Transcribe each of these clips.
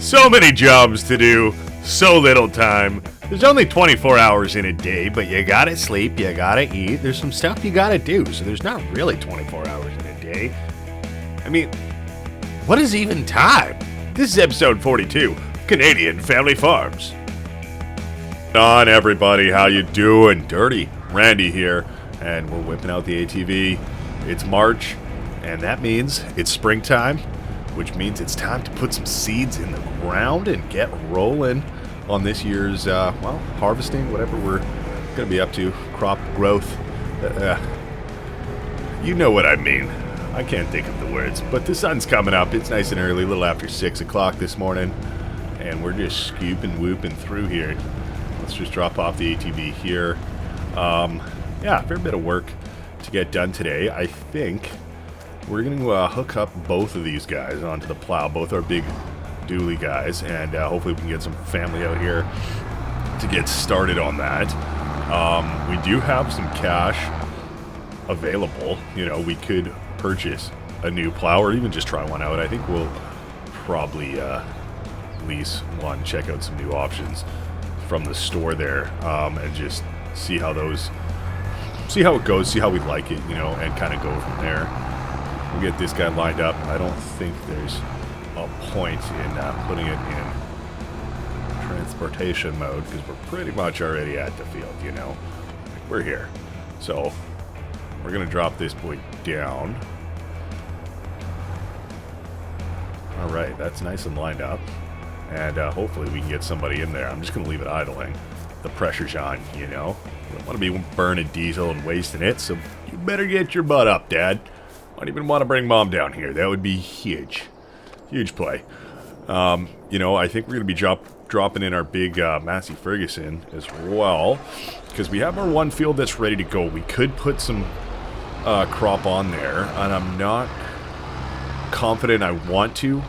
So many jobs to do, so little time. There's only 24 hours in a day, but you gotta sleep, you gotta eat. There's some stuff you gotta do, so there's not really 24 hours in a day. I mean, what is even time? This is episode 42, Canadian Family Farms. On everybody, how you doing? Dirty Randy here, and we're whipping out the ATV. It's March, and that means it's springtime, which means it's time to put some seeds in the ground and get rolling on this year's, harvesting, whatever we're going to be up to, crop growth. You know what I mean. I can't think of the words, but the sun's coming up. It's nice and early, a little after 6 o'clock this morning, and we're just scooping, whooping through here. Let's just drop off the ATV here. A fair bit of work to get done today. I think we're going to hook up both of these guys onto the plow, both our big dually guys, and hopefully we can get some family out here to get started on that. We do have some cash available. You know, we could purchase a new plow or even just try one out. I think we'll probably lease one, check out some new options from the store there, and just see how it goes, see how we like it, you know, and kind of go from there. We'll get this guy lined up. I don't think there's a point in putting it in transportation mode because we're pretty much already at the field, you know. We're here. So we're going to drop this boy down. All right, that's nice and lined up. And hopefully we can get somebody in there. I'm just going to leave it idling. The pressure's on, you know. We don't want to be burning diesel and wasting it, so you better get your butt up, Dad. Might even want to bring Mom down here. That would be huge. Huge play. You know, I think we're going to be dropping in our big Massey Ferguson as well, because we have our one field that's ready to go. We could put some crop on there, and I'm not confident I want to,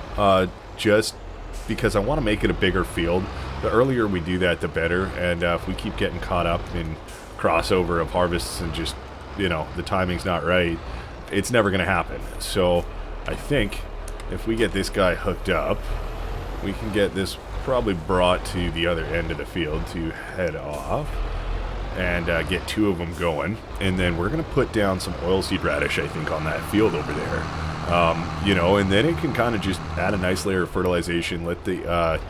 just because I want to make it a bigger field. The earlier we do that, the better, and if we keep getting caught up in crossover of harvests and just, you know, the timing's not right, it's never going to happen. So I think if we get this guy hooked up, we can get this probably brought to the other end of the field to head off and get two of them going. And then we're going to put down some oilseed radish, I think, on that field over there. You know, and then it can kind of just add a nice layer of fertilization, let the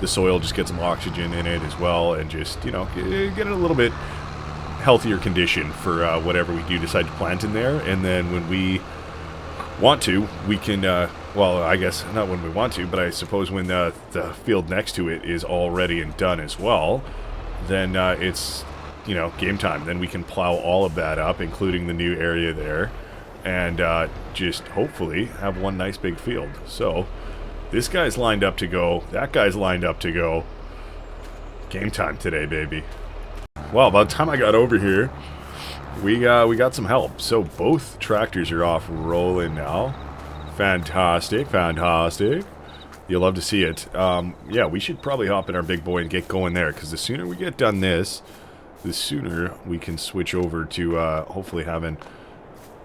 soil just get some oxygen in it as well, and just, you know, get it a little bit healthier condition for whatever we do decide to plant in there. And then when we want to, we can, well, I guess not when we want to, but I suppose when the field next to it is all ready and done as well, then it's, you know, game time. Then we can plow all of that up, including the new area there, and just hopefully have one nice big field. So this guy's lined up to go, that guy's lined up to go. Game time today, baby. Well, by the time I got over here, we got some help. So both tractors are off rolling now. Fantastic, fantastic. You'll love to see it. Yeah, we should probably hop in our big boy and get going there, because the sooner we get done this, the sooner we can switch over to hopefully having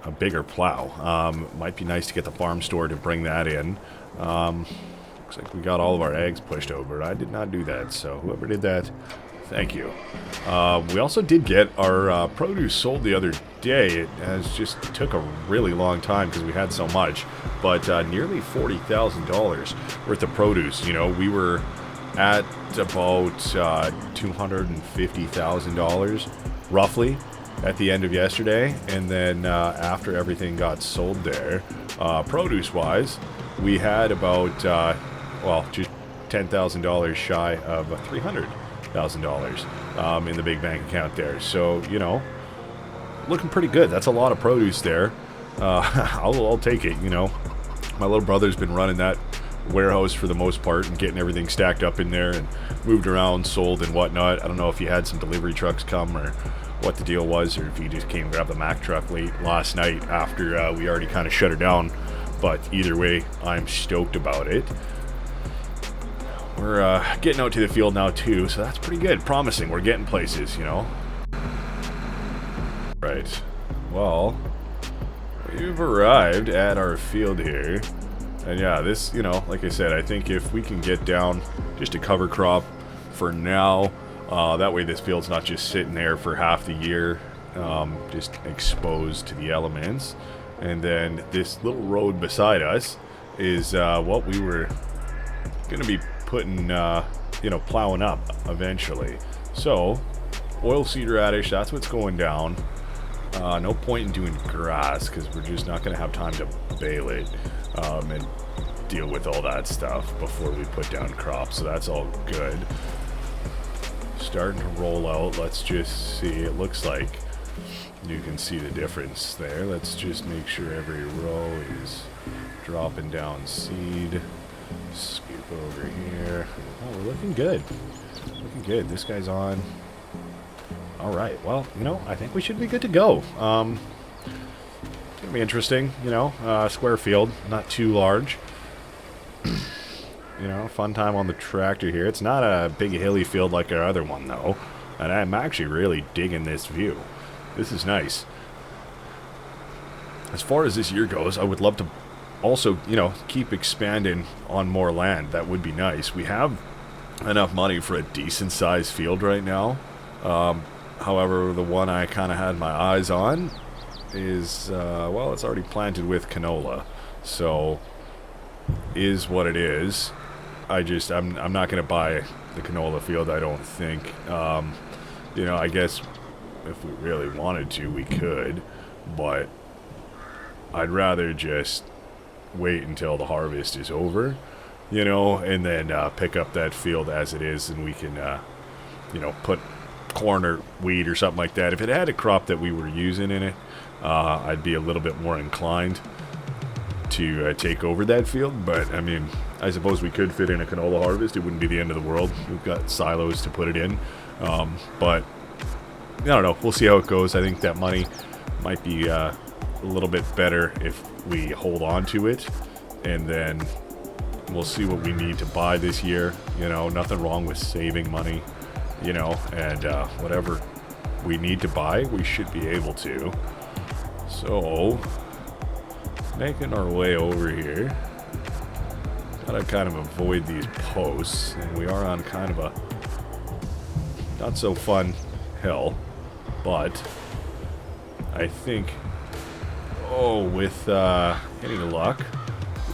a bigger plow. Might be nice to get the farm store to bring that in. Looks like we got all of our eggs pushed over. I did not do that, so whoever did that, thank you. We also did get our produce sold the other day. It has just took a really long time because we had so much, but nearly $40,000 worth of produce. You know, we were at about $250,000 roughly at the end of yesterday, and then after everything got sold there, produce-wise, we had about, just $10,000 shy of $300,000 in the big bank account there. So, you know, looking pretty good. That's a lot of produce there. I'll take it, you know. My little brother's been running that warehouse for the most part and getting everything stacked up in there and moved around, sold and whatnot. I don't know if you had some delivery trucks come or what the deal was, or if you just came and grabbed the Mack truck late last night after we already kind of shut her down. But either way, I'm stoked about it. We're getting out to the field now too, so that's pretty good. Promising. We're getting places, you know. Right. Well, we've arrived at our field here. And yeah, this, you know, like I said, I think if we can get down just a cover crop for now, that way this field's not just sitting there for half the year, just exposed to the elements. And then this little road beside us is what we were going to be putting, you know, plowing up eventually. So, oilseed radish, that's what's going down. No point in doing grass because we're just not going to have time to bale it and deal with all that stuff before we put down crops. So that's all good. Starting to roll out. Let's just see. It looks like you can see the difference there. Let's just make sure every row is dropping down seed. Scoop over here. Oh, we're looking good. Looking good. This guy's on. Alright, well, you know, I think we should be good to go. It's going to be interesting, you know, square field, not too large. You know, fun time on the tractor here. It's not a big hilly field like our other one, though. And I'm actually really digging this view. This is nice. As far as this year goes, I would love to also, you know, keep expanding on more land. That would be nice. We have enough money for a decent-sized field right now. However, the one I kind of had my eyes on is, well, it's already planted with canola. So, is what it is. I'm not going to buy the canola field, I don't think. You know, I guess if we really wanted to, we could. But I'd rather just wait until the harvest is over, you know, and then pick up that field as it is, and we can, you know, put corn or wheat or something like that. If it had a crop that we were using in it, I'd be a little bit more inclined to take over that field. But I mean, I suppose we could fit in a canola harvest. It wouldn't be the end of the world. We've got silos to put it in. But I don't know. We'll see how it goes. I think that money might be a little bit better if we hold on to it, and then we'll see what we need to buy this year. You know, nothing wrong with saving money. You know, and whatever we need to buy, we should be able to. So, making our way over here. Gotta kind of avoid these posts, and we are on kind of a not so fun hill, but I think, with any luck,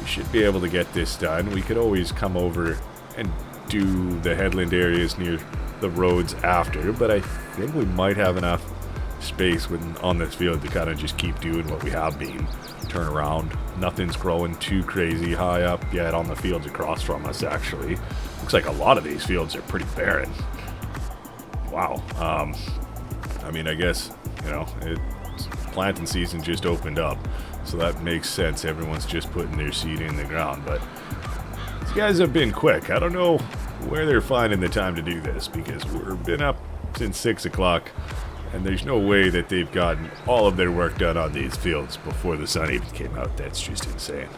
we should be able to get this done. We could always come over and do the headland areas near the roads after, but I think we might have enough space on this field to kind of just keep doing what we have been. Turn around. Nothing's growing too crazy high up yet on the fields across from us, actually. Looks like a lot of these fields are pretty barren. Wow. I mean, I guess, you know, planting season just opened up, so that makes sense. Everyone's just putting their seed in the ground, but these guys have been quick. I don't know where they're finding the time to do this, because we've been up since 6 o'clock, and there's no way that they've gotten all of their work done on these fields before the sun even came out. That's just insane.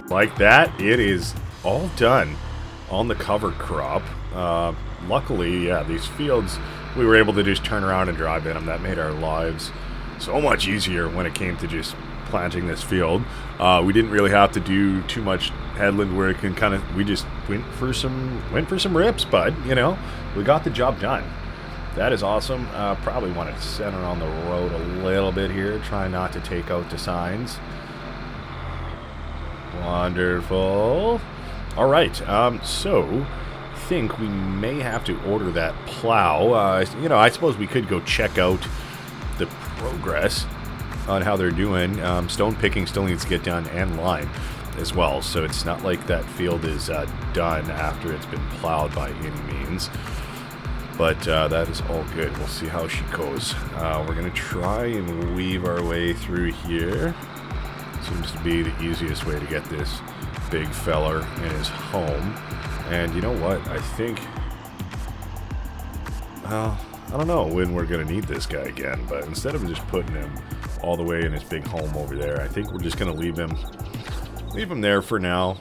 Like that, it is all done on the cover crop. Luckily, yeah, these fields, we were able to just turn around and drive in them. That made our lives so much easier when it came to just planting this field. We didn't really have to do too much headland where it can kind of, we just went for some rips, bud. You know, we got the job done. That is awesome. Probably want to center on the road a little bit here. Try not to take out the signs. Wonderful. All right. So I think we may have to order that plow. You know, I suppose we could go check out the progress on how they're doing. Stone picking still needs to get done, and lime as well. So it's not like that field is done after it's been plowed by any means. But that is all good. We'll see how she goes. We're going to try and weave our way through here. Seems to be the easiest way to get this big feller in his home. And you know what? I think... Well, I don't know when we're going to need this guy again. But instead of just putting him all the way in his big home over there, I think we're just going to leave him there for now.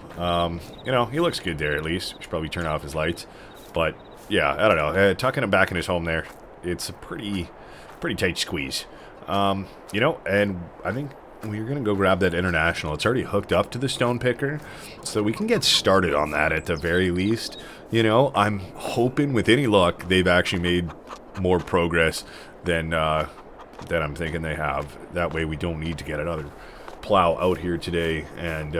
You know, he looks good there at least. We should probably turn off his lights. But... yeah, I don't know. Tucking him back in his home there, it's a pretty tight squeeze. You know, and I think we're going to go grab that international. It's already hooked up to the stone picker, so we can get started on that at the very least. You know, I'm hoping with any luck they've actually made more progress than I'm thinking they have. That way we don't need to get another plow out here today. And,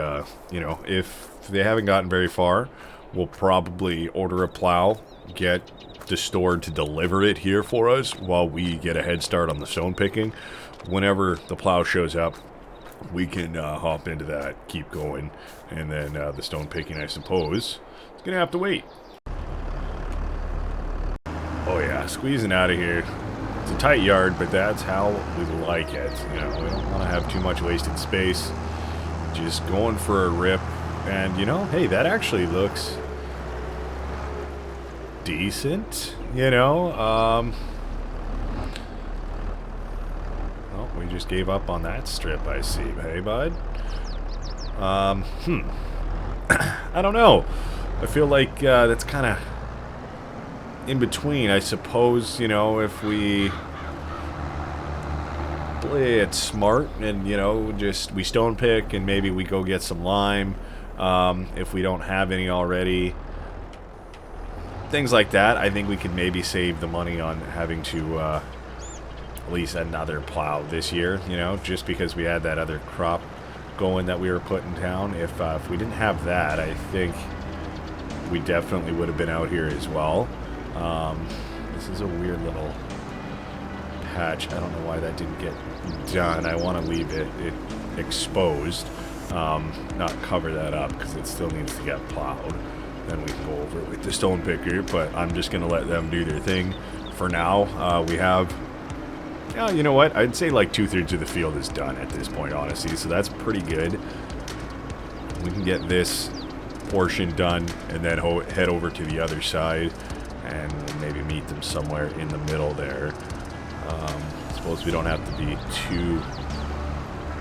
you know, if they haven't gotten very far, we'll probably order a plow, get the store to deliver it here for us while we get a head start on the stone picking. Whenever the plow shows up, we can hop into that, keep going, and then the stone picking, I suppose, is going to have to wait. Oh yeah, squeezing out of here. It's a tight yard, but that's how we like it. You know, we don't want to have too much wasted space. Just going for a rip. And, you know, hey, that actually looks decent, you know. Well, we just gave up on that strip, I see. Hey, bud? I don't know. I feel like that's kind of in between. I suppose, you know, if we play it smart and, you know, just we stone pick and maybe we go get some lime if we don't have any already. Things like that, I think we could maybe save the money on having to lease another plow this year, you know, just because we had that other crop going that we were putting down. If we didn't have that, I think we definitely would have been out here as well. This is a weird little patch. I don't know why that didn't get done. I want to leave it exposed, not cover that up because it still needs to get plowed. Then we can go over it with the stone picker, but I'm just going to let them do their thing for now. We have, yeah, you know what? I'd say like 2/3 of the field is done at this point, honestly, so that's pretty good. We can get this portion done and then head over to the other side and maybe meet them somewhere in the middle there. I suppose we don't have to be too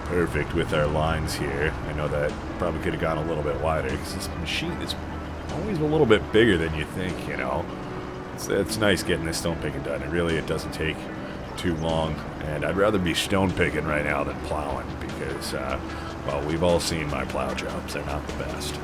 perfect with our lines here. I know that probably could have gone a little bit wider because this machine is always a little bit bigger than you think, you know. It's nice getting this stone picking done. It doesn't take too long, and I'd rather be stone picking right now than plowing because, well, we've all seen my plow jobs. They're not the best.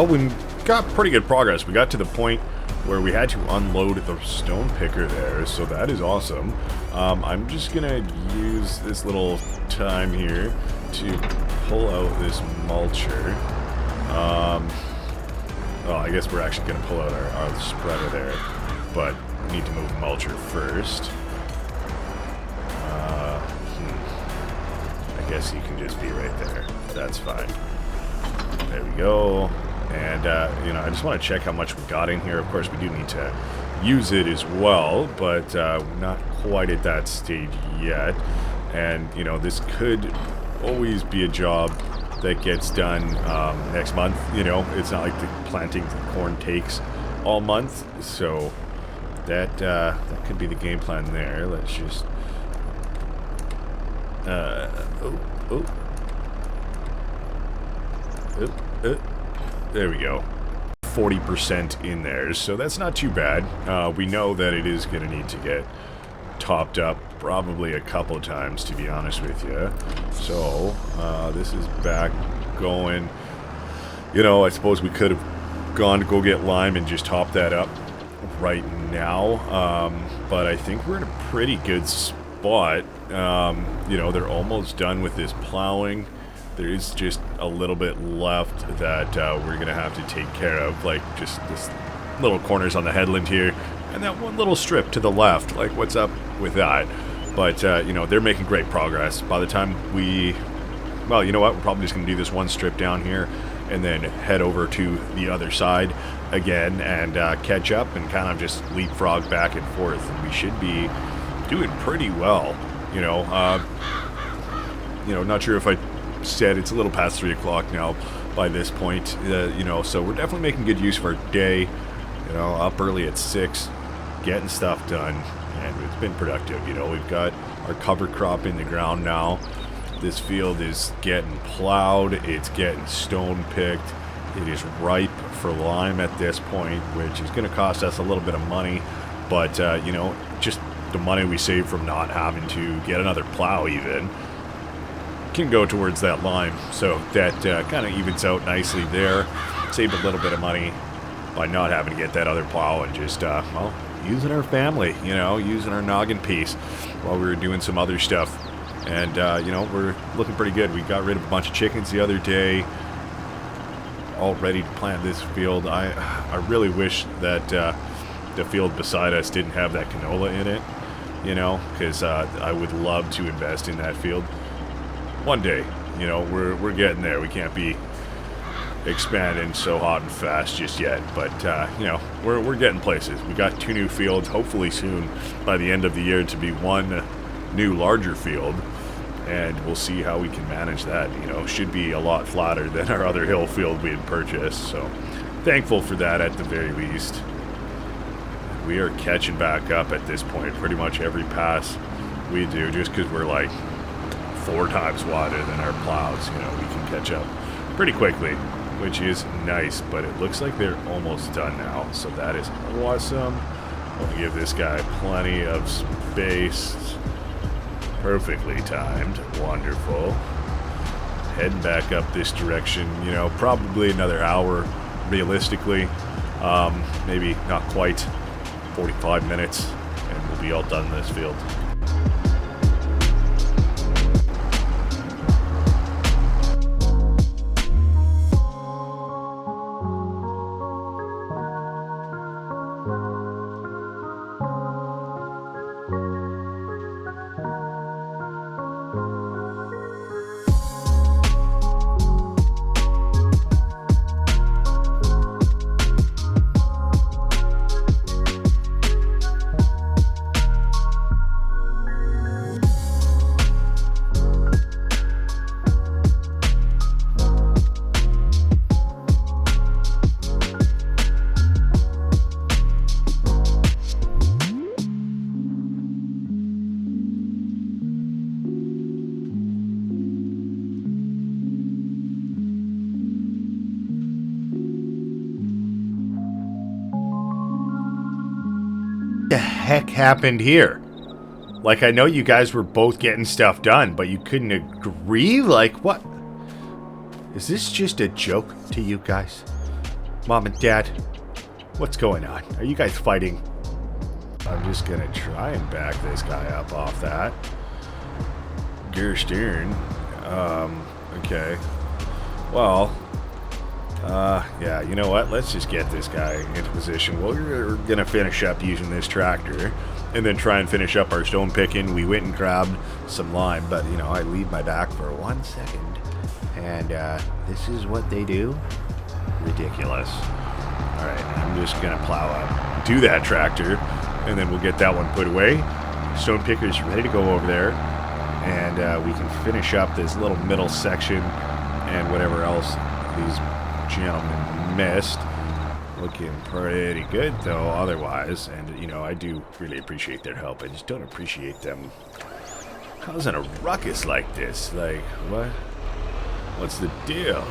Oh, we got pretty good progress. We got to the point where we had to unload the stone picker there, so that is awesome. I'm just gonna use this little time here to pull out this mulcher. Well, I guess we're actually gonna pull out our spreader there, but we need to move mulcher first. I guess you can just be right there. That's fine. There we go. And, you know, I just want to check how much we got in here. Of course, we do need to use it as well, but not quite at that stage yet. And, you know, this could always be a job that gets done next month. You know, it's not like the planting corn takes all month. So that could be the game plan there. Let's just... there we go. 40% in there, so that's not too bad. We know that it is going to need to get topped up probably a couple of times, to be honest with you. So, this is back going. You know, I suppose we could have gone to go get lime and just top that up right now. But I think we're in a pretty good spot. You know, they're almost done with this plowing. There is just a little bit left that we're going to have to take care of, like just this little corners on the headland here, and that one little strip to the left. Like, what's up with that? But, you know, they're making great progress. By the time we... Well, you know what? We're probably just going to do this one strip down here and then head over to the other side again and catch up and kind of just leapfrog back and forth. And we should be doing pretty well, you know. Not sure if I said it's a little past 3 o'clock now by this point, you know, so we're definitely making good use of our day, you know, up early at 6, getting stuff done, and it's been productive. You know, we've got our cover crop in the ground now. This field is getting plowed, it's getting stone picked, it is ripe for lime at this point, which is going to cost us a little bit of money, but, you know, just the money we save from not having to get another plow even can go towards that lime, so that kind of evens out nicely there. Saved a little bit of money by not having to get that other plow and just, well, using our family, you know, using our noggin piece while we were doing some other stuff. And, you know, we're looking pretty good. We got rid of a bunch of chickens the other day, all ready to plant this field. I really wish that the field beside us didn't have that canola in it, you know, because I would love to invest in that field. One day, you know, we're getting there. We can't be expanding so hot and fast just yet, but you know, we're getting places. We got 2 new fields, hopefully soon by the end of the year to be 1 new larger field, and we'll see how we can manage that. You know, should be a lot flatter than our other hill field we had purchased, so thankful for that at the very least. We are catching back up at this point. Pretty much every pass we do, just because we're like 4 times wider than our plows, you know, we can catch up pretty quickly, which is nice, but it looks like they're almost done now, so that is awesome. I'll give this guy plenty of space. Perfectly timed. Wonderful. Heading back up this direction, you know, probably another hour realistically, maybe not quite 45 minutes, and we'll be all done in this field. The heck happened here? Like, I know you guys were both getting stuff done, but you couldn't agree? Like, what? Is this just a joke to you guys? Mom and Dad, what's going on? Are you guys fighting? I'm just gonna try and back this guy up off that. Gear steering. Okay. Well, yeah, you know what? Let's just get this guy into position. We're gonna finish up using this tractor and then try and finish up our stone picking. We went and grabbed some lime, but, you know, I leave my back for 1 second. And, this is what they do? Ridiculous. Alright, I'm just gonna plow up to that tractor, and then we'll get that one put away. Stone picker's ready to go over there, and we can finish up this little middle section and whatever else these gentlemen missed. Looking pretty good though otherwise, and you know, I do really appreciate their help. I just don't appreciate them causing a ruckus like this. Like, what's the deal?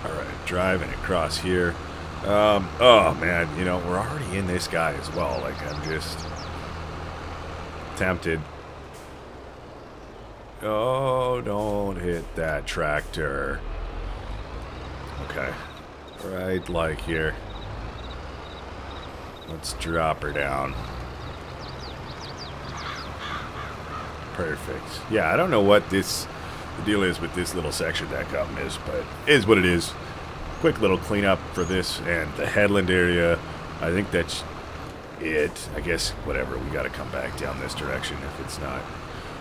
Alright, driving across here. Oh man, you know, we're already in this guy as well. Like, I'm just tempted. Oh, don't hit that tractor. Okay. Right, like here. Let's drop her down. Perfect. Yeah, I don't know what the deal is with this little section that got missed, but it is what it is. Quick little cleanup for this and the headland area. I think that's it. I guess, whatever, we gotta come back down this direction if it's not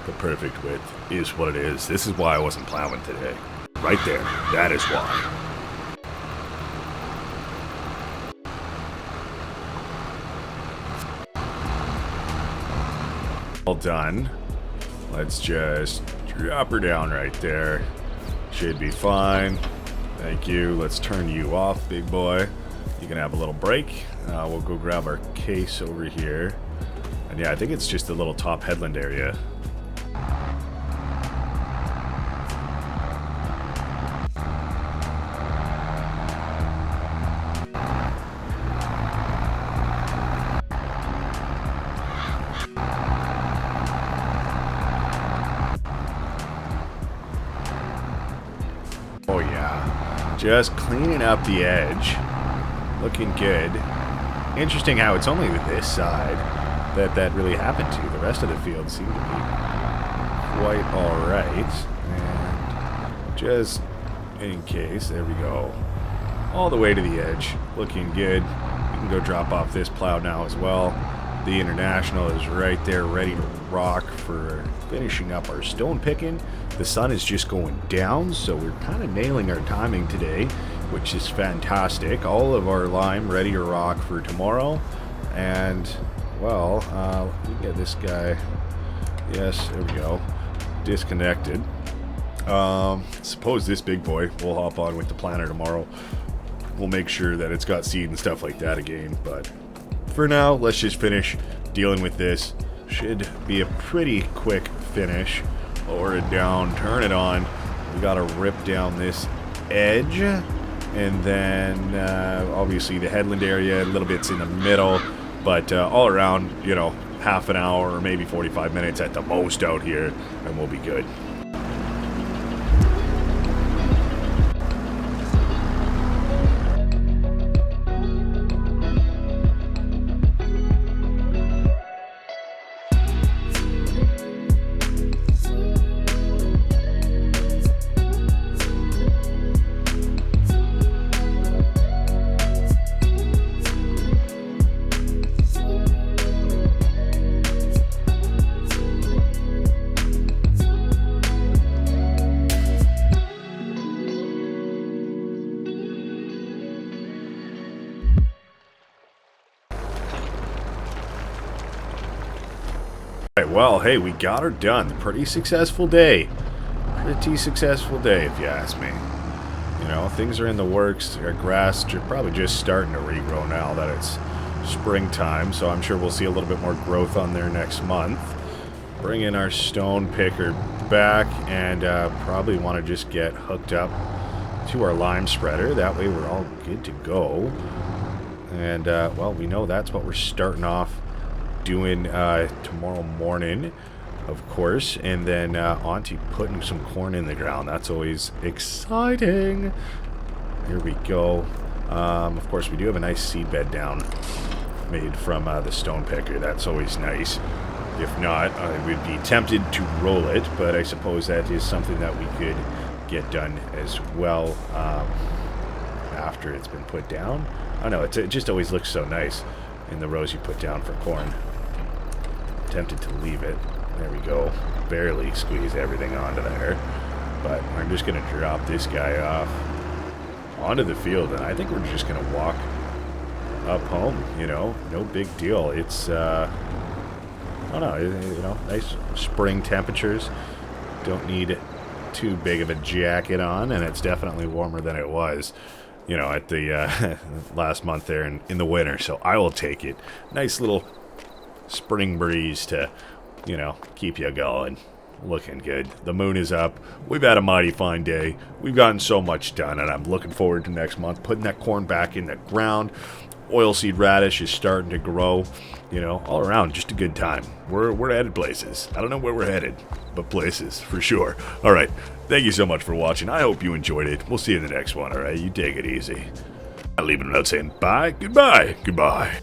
the perfect width. Is what it is. This is why I wasn't plowing today. Right there. That is why. All done. Let's just drop her down right there. Should be fine. Thank you. Let's turn you off, big boy. You can have a little break. We'll go grab our case over here. And yeah, I think it's just the little top headland area. Oh yeah, just cleaning up the edge, looking good. Interesting how it's only this side that really happened to. The rest of the field seemed to be quite alright. And just in case, there we go. All the way to the edge, looking good. We can go drop off this plow now as well. The International is right there ready to rock for finishing up our stone picking. The sun is just going down, so we're kind of nailing our timing today, which is fantastic. All of our lime ready to rock for tomorrow. And, well, we get this guy. Yes, there we go. Disconnected. Suppose this big boy will hop on with the planter tomorrow. We'll make sure that it's got seed and stuff like that again, but for now, let's just finish dealing with this. Should be a pretty quick finish. Lower it down, turn it on. We gotta rip down this edge, and then obviously the headland area, a little bit's in the middle, but all around, you know, half an hour or maybe 45 minutes at the most out here, and we'll be good. Well, hey, we got her done. Pretty successful day. Pretty successful day, if you ask me. You know, things are in the works. Our grass probably just starting to regrow now that it's springtime, so I'm sure we'll see a little bit more growth on there next month. Bring in our stone picker back, and probably want to just get hooked up to our lime spreader. That way we're all good to go. And, well, we know that's what we're starting off doing tomorrow morning, of course, and then Auntie putting some corn in the ground. That's always exciting. Here we go. Of course, we do have a nice seed bed down made from the stone picker. That's always nice. If not, I would be tempted to roll it, but I suppose that is something that we could get done as well after it's been put down. I don't know, it just always looks so nice in the rows you put down for corn. Tempted to leave it. There we go. Barely squeeze everything onto there. But I'm just going to drop this guy off onto the field, and I think we're just going to walk up home, you know. No big deal. It's, I don't know, you know, nice spring temperatures. Don't need too big of a jacket on, and it's definitely warmer than it was, you know, at the last month there in the winter, so I will take it. Nice little spring breeze to, you know, keep you going. Looking good. The moon is up. We've had a mighty fine day. We've gotten so much done, and I'm looking forward to next month, putting that corn back in the ground. Oilseed radish is starting to grow. You know, all around, just a good time. We're headed places. I don't know where we're headed, but places, for sure. All right. Thank you so much for watching. I hope you enjoyed it. We'll see you in the next one, all right? You take it easy. I'm leaving without saying bye, goodbye, goodbye.